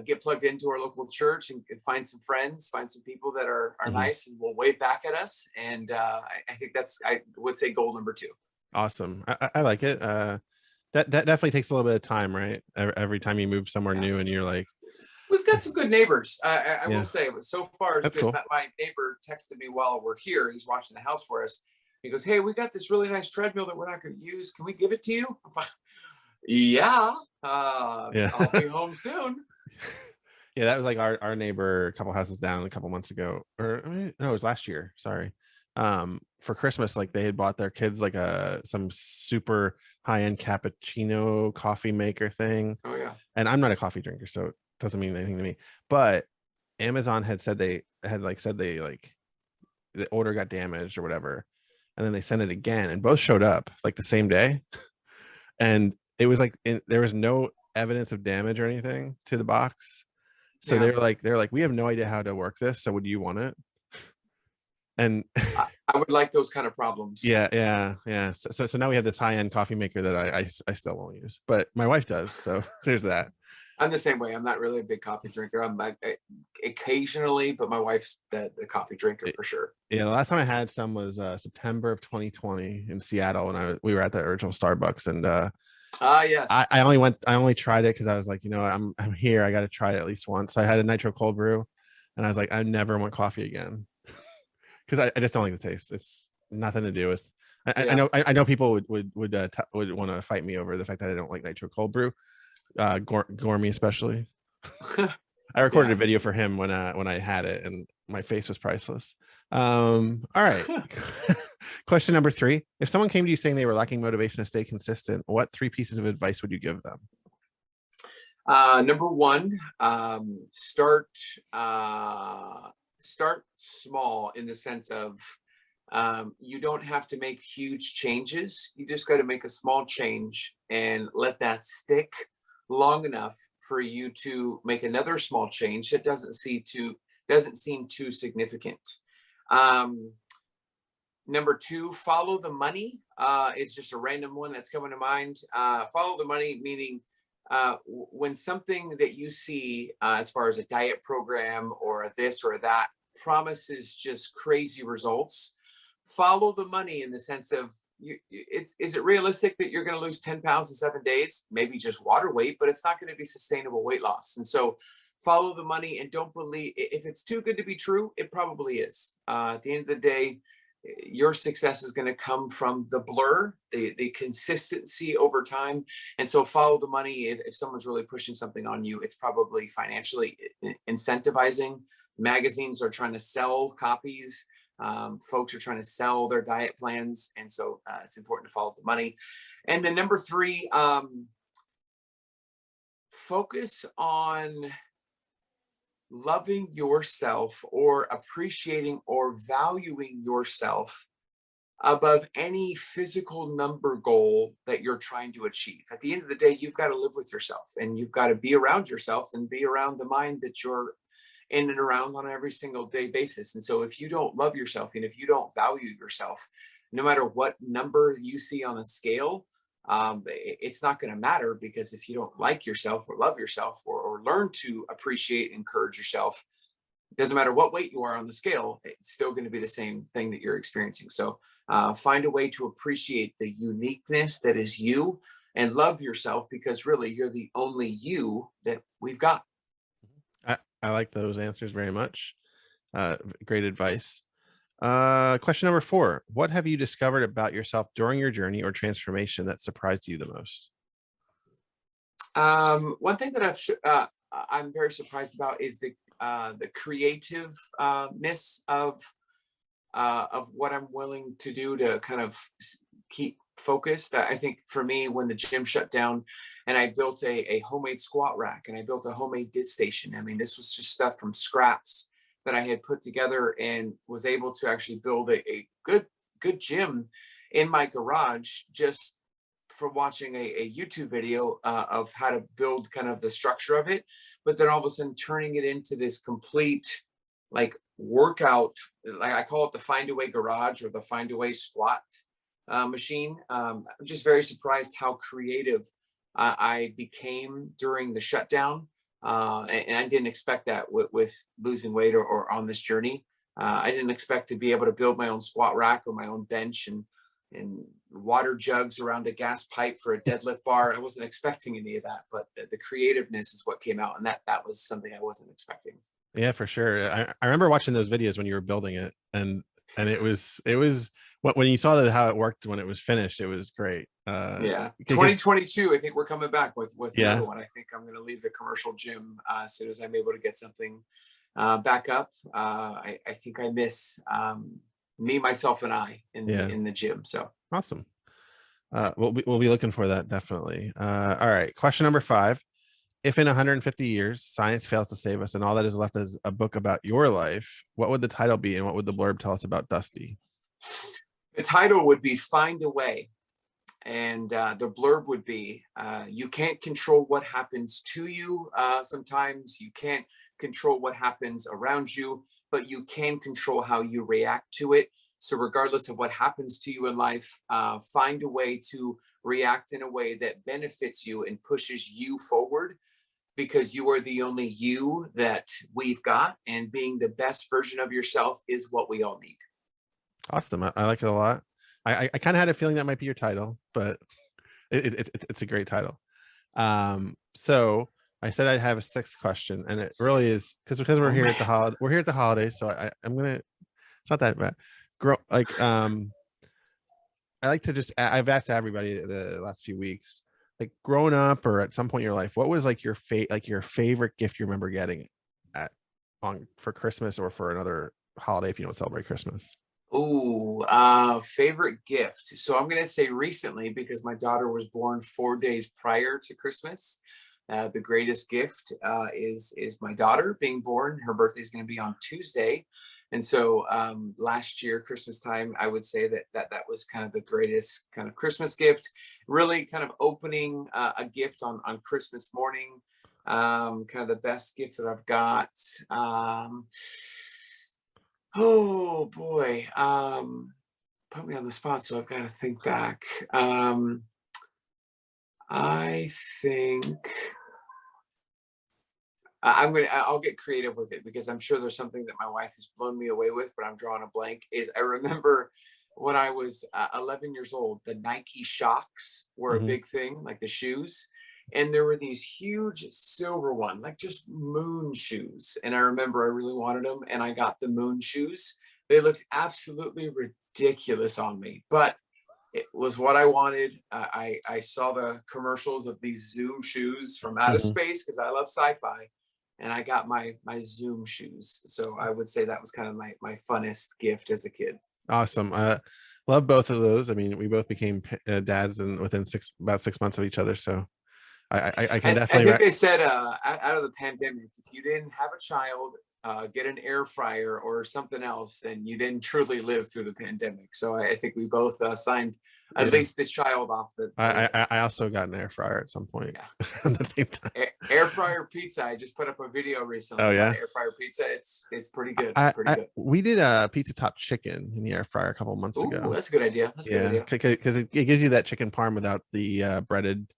get plugged into our local church and find some friends, find some people that are nice and will wave back at us. And I think I would say goal number 2. Awesome. I like it. That definitely takes a little bit of time, right? Every time you move somewhere new and you're like, we've got some good neighbors. I will say, so far, that's cool. My neighbor texted me while we're here. He's watching the house for us. He goes, "Hey, we got this really nice treadmill that we're not going to use. Can we give it to you?" Yeah. I'll be home soon. Yeah, that was like our neighbor a couple houses down a couple months ago, or no, it was last year. Sorry. For Christmas, like they had bought their kids like some super high-end cappuccino coffee maker thing. Oh yeah. And I'm not a coffee drinker, so it doesn't mean anything to me. But Amazon had said the order got damaged or whatever, and then they sent it again, and both showed up like the same day, and it was like there was no evidence of damage or anything to the box. So they're like, we have no idea how to work this. So would you want it? And I would like those kind of problems. Yeah. So now we have this high-end coffee maker that I still won't use, but my wife does. So there's that. I'm the same way. I'm not really a big coffee drinker. I'm occasionally, but my wife's the coffee drinker for sure. Yeah, the last time I had some was September of 2020 in Seattle, and we were at the original Starbucks, and Ah, I, yes. I only tried it because I was like, I'm here. I got to try it at least once. So I had a nitro cold brew, and I was like, I never want coffee again because I just don't like the taste. It's nothing to do with. I Yeah. know I know people would want to fight me over the fact that I don't like nitro cold brew. Gormy especially. I recorded a Yes. video for him when I had it, and my face was priceless. All right. Question number 3. If someone came to you saying they were lacking motivation to stay consistent, what 3 pieces of advice would you give them? Number one, start small in the sense of you don't have to make huge changes. You just got to make a small change and let that stick long enough for you to make another small change that doesn't seem too significant. Um, Number two, follow the money. It's just a random one that's coming to mind. Follow the money, meaning when something that you see as far as a diet program or a this or that promises just crazy results, follow the money in the sense of is it realistic that you're going to lose 10 pounds in 7 days? Maybe just water weight, but it's not going to be sustainable weight loss. And so follow the money and don't believe if it's too good to be true, it probably is. At the end of the day, your success is going to come from the blur, the consistency over time. And so follow the money. If someone's really pushing something on you, it's probably financially incentivizing. Magazines are trying to sell copies. Folks are trying to sell their diet plans. And so it's important to follow the money. And then number 3, focus on loving yourself or appreciating or valuing yourself above any physical number goal that you're trying to achieve. At the end of the day, you've got to live with yourself and you've got to be around yourself and be around the mind that you're in and around on every single day basis. And so if you don't love yourself and if you don't value yourself, no matter what number you see on a scale, it's not going to matter, because if you don't like yourself or love yourself or learn to appreciate and encourage yourself, it doesn't matter what weight you are on the scale, it's still going to be the same thing that you're experiencing. So find a way to appreciate the uniqueness that is you and love yourself, because really you're the only you that we've got. I like those answers very much. Great advice. Question number 4. What have you discovered about yourself during your journey or transformation that surprised you the most? One thing that I'm very surprised about is the creativeness of what I'm willing to do to kind of keep focused. I think for me, when the gym shut down and I built a homemade squat rack and I built a homemade dip station, I mean, this was just stuff from scraps that I had put together and was able to actually build a good gym in my garage just from watching a YouTube video of how to build kind of the structure of it, but then all of a sudden turning it into this complete like workout, like I call it the Find Away Garage or the Find Away Squat machine. I'm just very surprised how creative I became during the shutdown. And I didn't expect that with losing weight or on this journey. I didn't expect to be able to build my own squat rack or my own bench and water jugs around a gas pipe for a deadlift bar. I wasn't expecting any of that, but the creativeness is what came out, and that was something I wasn't expecting. Yeah, for sure. I remember watching those videos when you were building it, and it was when you saw that how it worked when it was finished, it was great. Yeah, Because 2022. I think we're coming back with yeah, another one. I think I'm going to leave the commercial gym as soon as I'm able to get something back up. I think I miss me, myself, and I yeah, in the gym. So awesome. We'll be looking for that definitely. All right, question number 5. If in 150 years science fails to save us and all that is left is a book about your life, what would the title be and what would the blurb tell us about Dusty? the title would be "Find a Way." And the blurb would be you can't control what happens to you. Sometimes you can't control what happens around you, but you can control how you react to it. So regardless of what happens to you in life, find a way to react in a way that benefits you and pushes you forward, because you are the only you that we've got, and being the best version of yourself is what we all need. Awesome. I like it a lot. I kind of had a feeling that might be your title, but It's a great title. So I said I have a sixth question, and it really is because we're Oh here at man. the holidays. So I'm gonna. It's not that bad. Grow like I like to just I've asked everybody the last few weeks, like growing up or at some point in your life, what was like your favorite gift you remember getting at on for Christmas or for another holiday if you don't celebrate Christmas? Ooh, favorite gift. So I'm gonna say recently because my daughter was born 4 days prior to Christmas. The greatest gift is my daughter being born. Her birthday is going to be on Tuesday, and so last year Christmas time, I would say that was kind of the greatest kind of Christmas gift. Really, kind of opening a gift on Christmas morning. Kind of the best gift that I've got. Oh boy. Put me on the spot, so I've got to think back. I think I'll get creative with it because I'm sure there's something that my wife has blown me away with, but I'm drawing a blank. Is I remember when I was 11 years old, the Nike Shocks were a Hmm. big thing, like the shoes. And there were these huge silver one, like just moon shoes. And I remember I really wanted them, and I got the moon shoes. They looked absolutely ridiculous on me, but it was what I wanted. I saw the commercials of these Zoom shoes from outer Hmm. space because I love sci-fi, and I got my Zoom shoes. So I would say that was kind of my funnest gift as a kid. Awesome. Love both of those. I mean, we both became dads and within about 6 months of each other. So I can And I definitely. think they said out of the pandemic, if you didn't have a child, get an air fryer or something else, then you didn't truly live through the pandemic. So I think we both signed at Yeah. least the child off the list. I also got an air fryer at some point Yeah. at the same time. Air fryer pizza. I just put up a video recently Oh about yeah. air fryer pizza. It's pretty good. Pretty I good. we did a pizza top chicken in the air fryer a couple months Ooh, ago. that's a good idea. That's a good Yeah, idea. because it gives you that chicken parm without the breaded,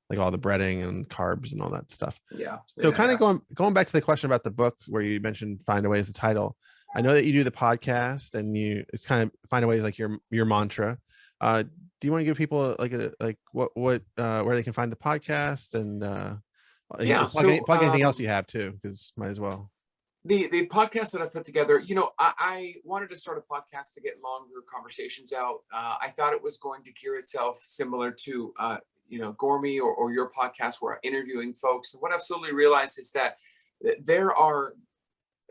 like all the breading and carbs and all that stuff. Yeah, So yeah, kind of yeah. going back to the question about the book where you mentioned Find a Way as the title. I know that you do the podcast and it's kind of Find a Way is like your mantra. Do you want to give people like what where they can find the podcast and you Yeah. can So plug anything else you have too, because might as well. the podcast that I put together, I wanted to start a podcast to get longer conversations out. I thought it was going to gear itself similar to Gormy or your podcast where I'm interviewing folks. And what I've slowly realized is that there are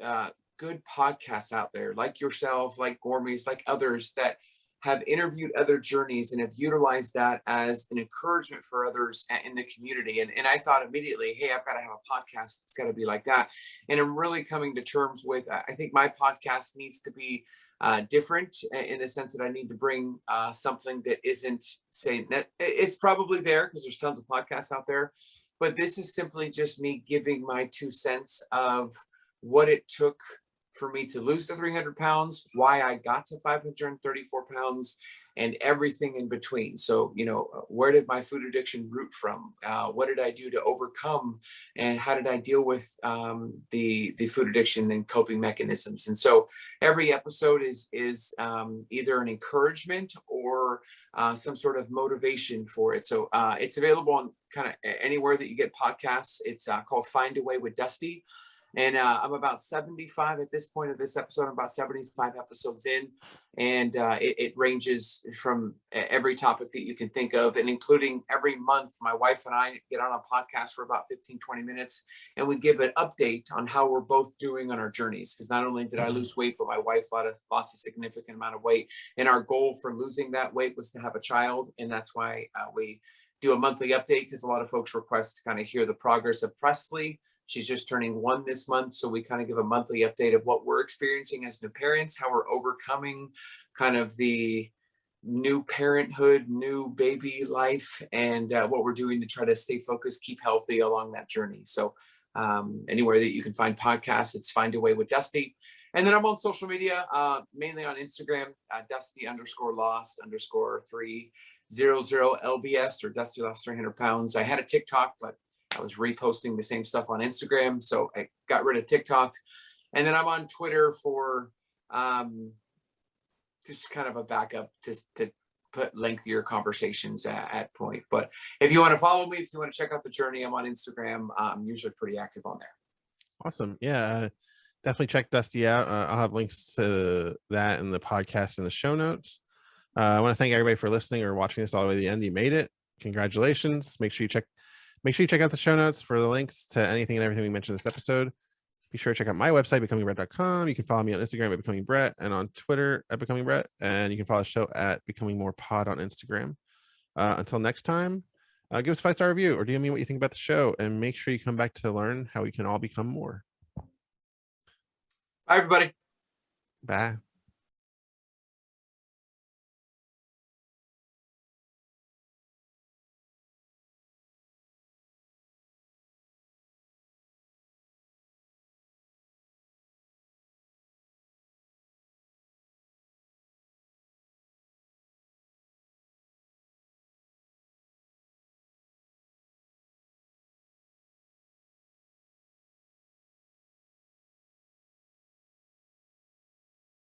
uh, good podcasts out there like yourself, like Gormy's, like others that have interviewed other journeys and have utilized that as an encouragement for others in the community. And I thought immediately, hey, I've got to have a podcast. It's got to be like that. And I'm really coming to terms with, I think my podcast needs to be different in the sense that I need to bring something that isn't saying that it's probably there because there's tons of podcasts out there. But this is simply just me giving my 2 cents of what it took for me to lose the 300 pounds, why I got to 534 pounds, and everything in between. So, where did my food addiction root from? What did I do to overcome? And how did I deal with the food addiction and coping mechanisms? And so every episode is either an encouragement or some sort of motivation for it. So it's available on kind of anywhere that you get podcasts. It's called Find a Way with Dusty. And I'm about 75 at this point of this episode. I'm about 75 episodes in. And it ranges from every topic that you can think of. And including every month, my wife and I get on a podcast for about 15, 20 minutes. And we give an update on how we're both doing on our journeys. Because not only did I lose weight, but my wife lost a significant amount of weight. And our goal for losing that weight was to have a child. And that's why we do a monthly update, because a lot of folks request to kind of hear the progress of Presley. She's just turning 1 this month. So we kind of give a monthly update of what we're experiencing as new parents, how we're overcoming kind of the new parenthood, new baby life, and what we're doing to try to stay focused, keep healthy along that journey. So anywhere that you can find podcasts, it's Find a Way with Dusty. And then I'm on social media, mainly on Instagram, Dusty_lost_300LBS, or Dusty Lost 300 pounds. I had a TikTok, but I was reposting the same stuff on Instagram. So I got rid of TikTok. And then I'm on Twitter for just kind of a backup to put lengthier conversations at point. But if you want to follow me, if you want to check out the journey, I'm on Instagram. I'm usually pretty active on there. Awesome. Yeah. Definitely check Dusty out. I'll have links to that in the podcast in the show notes. I want to thank everybody for listening or watching this all the way to the end. You made it. Congratulations. Make sure you check out the show notes for the links to anything and everything we mentioned in this episode. Be sure to check out my website, becomingbrett.com. You can follow me on Instagram at becomingbrett and on Twitter at becomingbrett. And you can follow the show at becomingmorepod on Instagram. Until next time, give us a 5-star review or DM me what you think about the show, and make sure you come back to learn how we can all become more. Bye, everybody. Bye.